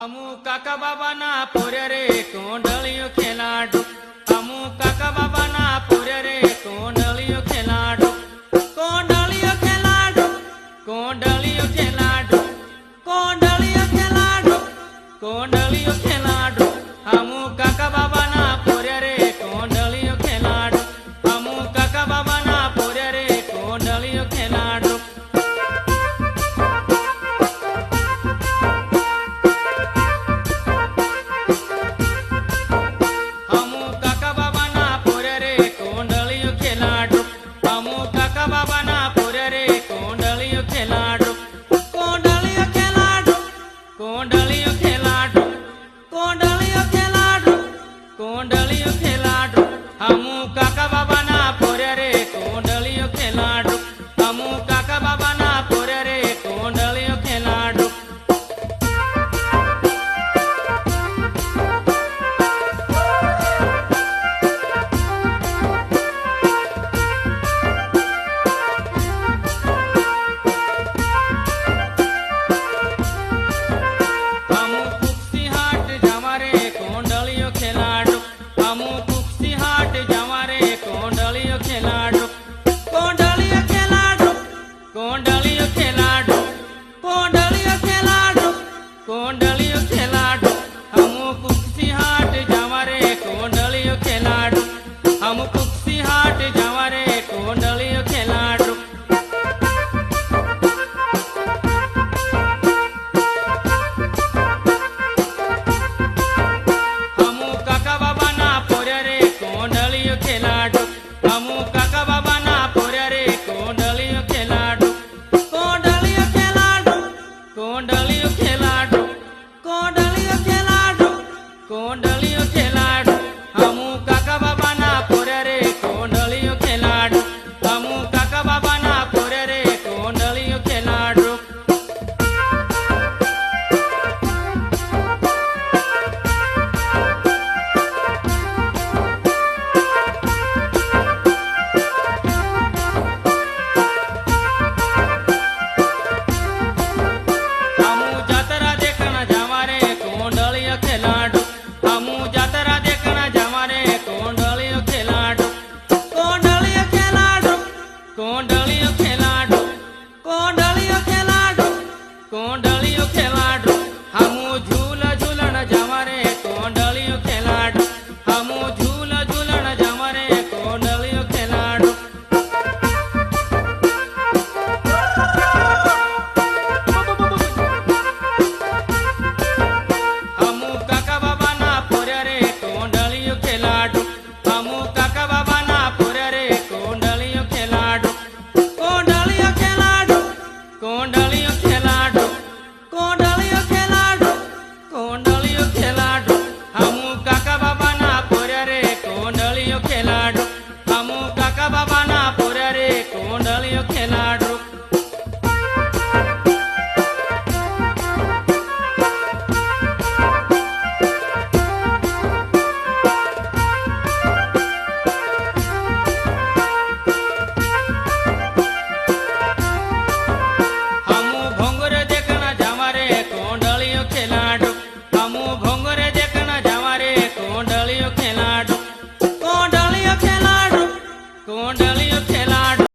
અમુ કાકા બાબા ના પોરે રે કોંડળિયો ખેલાડો, અમુ કાકા બાબા ના પોરે રે કોંડળિયો ખેલાડો, કોંડળિયો ખેલાડો, કોંડળિયો ખેલાડો, કોંડળિયો ખેલાડો, કોંડળિયો ખેલાડો, અમુ કાકા બાબા ના પોરે રે કોંડળિયો ખેલાડો, અમુ કાકા બાબા ના પોરે રે કોંડળિયો ખેલાડો. કોંડળિયો ખેલાડો, કોંડળિયો ખેલાડો, કોંડળિયો ખેલાડો, અમુ કાકા બાબા ના પોરે રે કોંડળિયો ખેલાડો, અમુ કાકા બાબા ના પોરે રે કોંડળિયો ખેલાડો. કોંડળિયો ખેલાડો, કોંડળિયો ખેલાડો, કોંડળિયો ખેલાડો, અમુ કુક્ષી હાટ